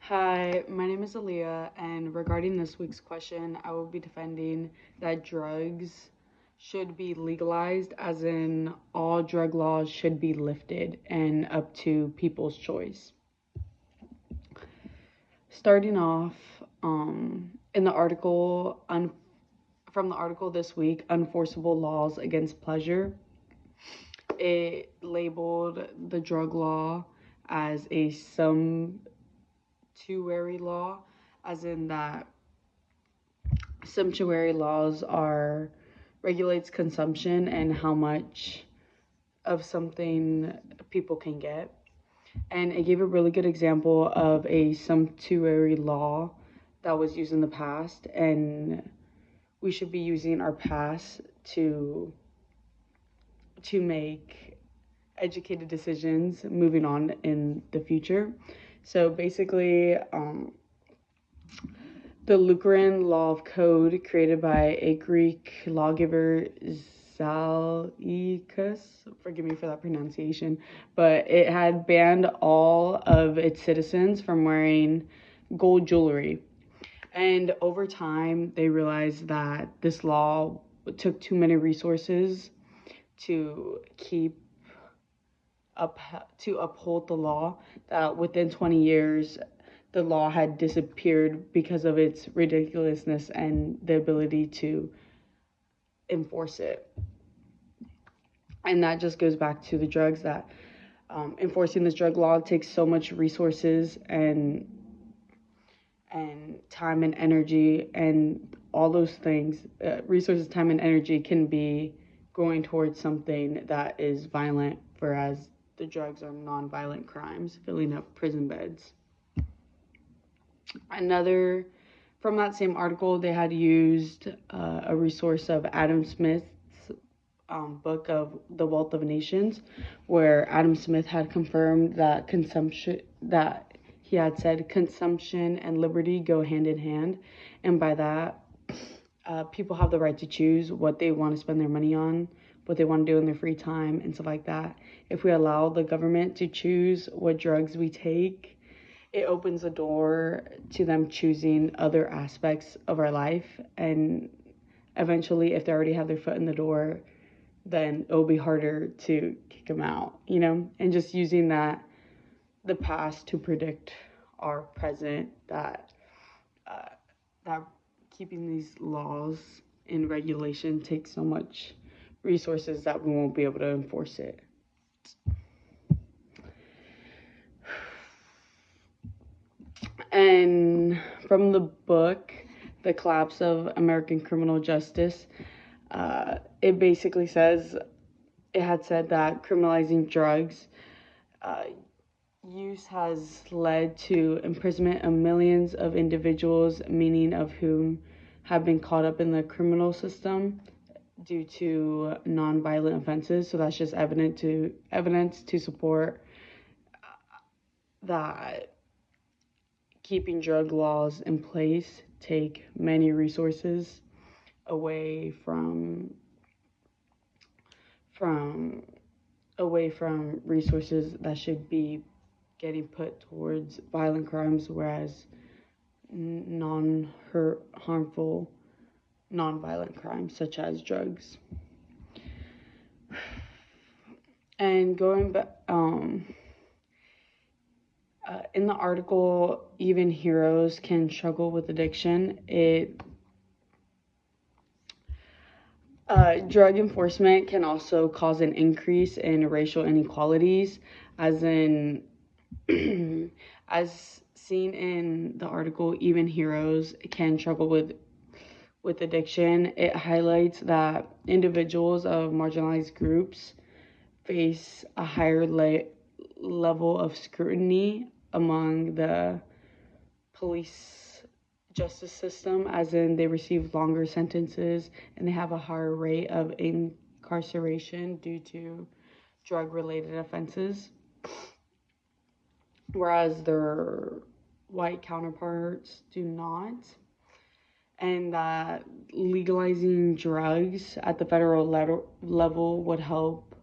Hi, my name is Aaliyah, and regarding this week's question, I will be defending that drugs should be legalized, as in all drug laws should be lifted and up to people's choice. Starting off, in the article, from the article this week, Unforceable Laws Against Pleasure, it labeled the drug law as a sumptuary law, as in that sumptuary laws are regulates consumption and how much of something people can get. And it gave a really good example of a sumptuary law that was used in the past, and we should be using our past to make educated decisions moving on in the future. So basically, the Lucaran Law of Code, created by a Greek lawgiver, Zaleucus, forgive me for that pronunciation, but it had banned all of its citizens from wearing gold jewelry. And over time, they realized that this law took too many resources to keep up to uphold the law, that within 20 years the law had disappeared because of its ridiculousness and the ability to enforce it. And that just goes back to the drugs, that enforcing this drug law takes so much resources and time and energy, and all those things, resources, time, and energy can be going towards something that is violent, whereas the drugs are non-violent crimes, filling up prison beds. Another, from that same article, they had used a resource of Adam Smith's book of The Wealth of Nations, where Adam Smith had confirmed that he had said consumption and liberty go hand in hand, and by that, people have the right to choose what they want to spend their money on, what they want to do in their free time, and stuff like that. If we allow the government to choose what drugs we take, it opens the door to them choosing other aspects of our life. And eventually, if they already have their foot in the door, then it'll be harder to kick them out, And just using the past to predict our present, that keeping these laws and regulation takes so much resources that we won't be able to enforce it. And from the book, The Collapse of American Criminal Justice, it basically says, it had said that criminalizing drugs use has led to imprisonment of millions of individuals, many of whom have been caught up in the criminal system due to non-violent offenses. So that's just evidence to support that keeping drug laws in place take many resources away from resources that should be getting put towards violent crimes, whereas harmful non-violent crimes such as drugs. And going back, in the article, even heroes can struggle with addiction. Drug enforcement can also cause an increase in racial inequalities, as in, as seen in the article, even heroes can struggle with addiction. It highlights that individuals of marginalized groups face a higher level of scrutiny among the police justice system, as in they receive longer sentences and they have a higher rate of incarceration due to drug-related offenses, whereas their white counterparts do not. And that legalizing drugs at the federal level would help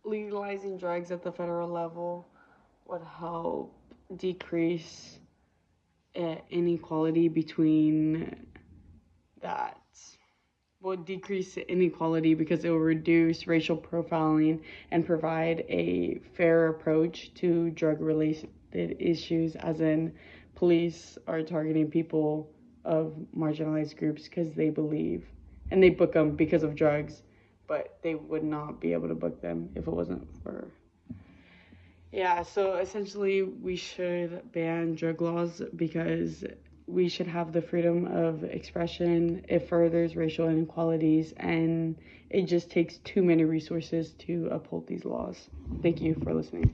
legalizing drugs at the federal level would help decrease inequality between that. Would decrease inequality because it will reduce racial profiling and provide a fair approach to drug-related issues, as in police are targeting people of marginalized groups because they believe, and they book them because of drugs, but they would not be able to book them if it wasn't for... Yeah, so essentially we should ban drug laws because we should have the freedom of expression. It furthers racial inequalities, and it just takes too many resources to uphold these laws. Thank you for listening.